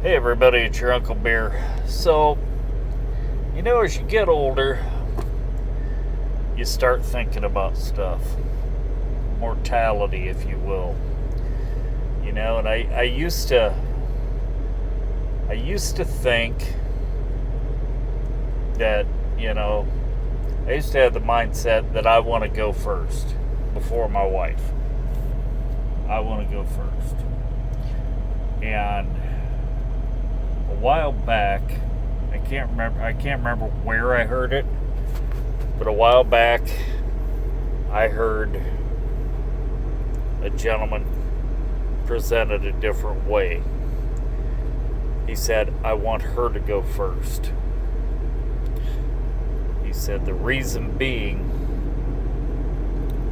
Hey everybody, it's your Uncle Bear. So, as you get older, you start thinking about stuff. Mortality, if you will. And I used to think that, I used to have the mindset that I want to go first before my wife. I want to go first. And a while back, I can't remember where I heard it, but a while back I heard a gentleman present it a different way. He said, I want her to go first. He said, the reason being,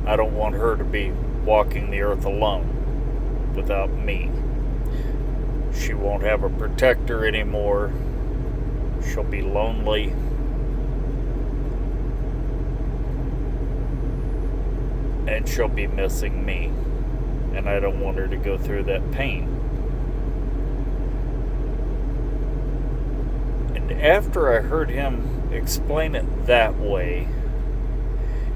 I don't want her to be walking the earth alone without me. She won't have a protector anymore. She'll be lonely. And she'll be missing me. And I don't want her to go through that pain. And after I heard him explain it that way,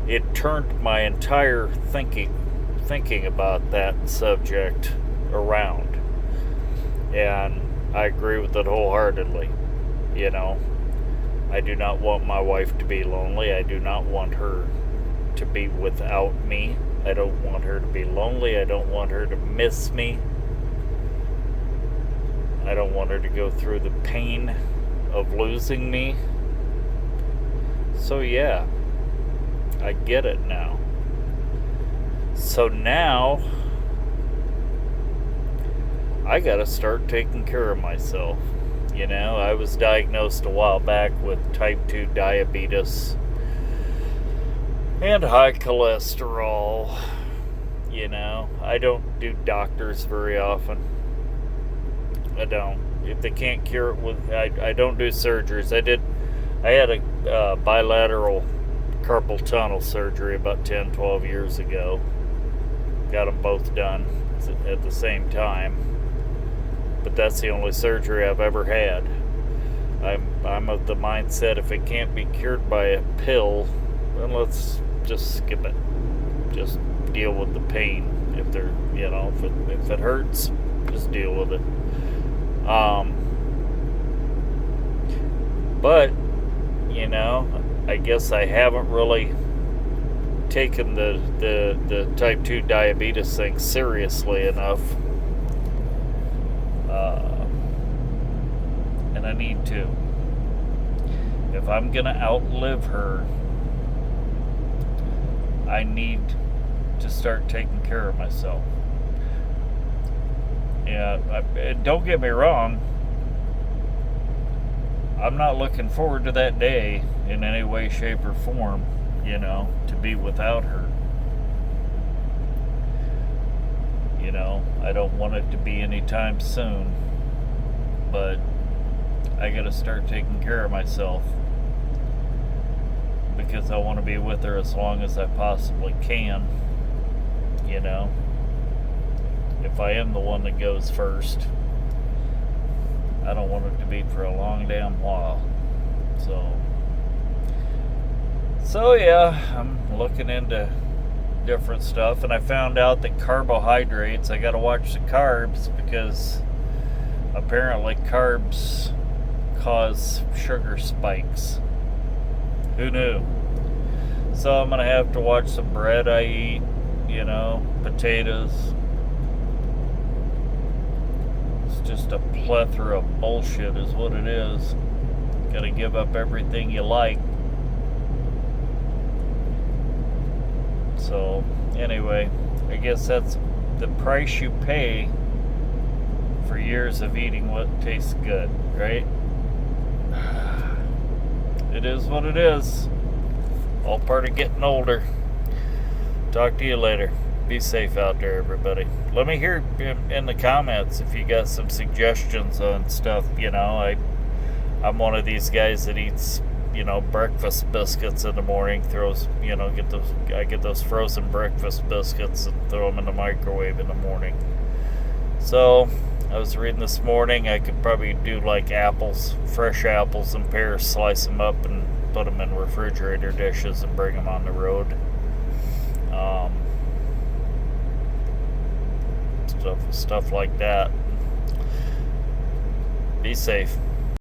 it turned my entire thinking about that subject around. And I agree with it wholeheartedly. I do not want my wife to be lonely. I do not want her to be without me. I don't want her to be lonely. I don't want her to miss me. I don't want her to go through the pain of losing me. So yeah, I get it now. So now I gotta start taking care of myself. I was diagnosed a while back with type 2 diabetes and high cholesterol. I don't do doctors very often. I don't. If they can't cure it I don't do surgeries. I had a bilateral carpal tunnel surgery about 10, 12 years ago. Got them both done at the same time. But that's the only surgery I've ever had. I'm of the mindset if it can't be cured by a pill, then let's just skip it. Just deal with the pain. If if it hurts, just deal with it. But I guess I haven't really taken the type 2 diabetes thing seriously enough. And I need to. If I'm gonna outlive her, I need to start taking care of myself. Don't get me wrong, I'm not looking forward to that day in any way, shape, or form, to be without her. I don't want it to be anytime soon, but I gotta start taking care of myself because I want to be with her as long as I possibly can. If I am the one that goes first, I don't want it to be for a long damn while. So yeah, I'm looking into different stuff, and I found out that carbohydrates, I gotta watch the carbs because apparently carbs cause sugar spikes. Who knew? So I'm gonna have to watch the bread I eat, potatoes. It's just a plethora of bullshit is what it is. Gotta give up everything you like. So anyway, I guess that's the price you pay for years of eating what tastes good, right? It is what it is. All part of getting older. Talk to you later. Be safe out there, everybody. Let me hear in the comments if you got some suggestions on stuff. I'm one of these guys that eats, breakfast biscuits in the morning. I get those frozen breakfast biscuits and throw them in the microwave in the morning. So I was reading this morning, I could probably do like apples, fresh apples and pears, slice them up and put them in refrigerator dishes and bring them on the road. Stuff like that. Be safe.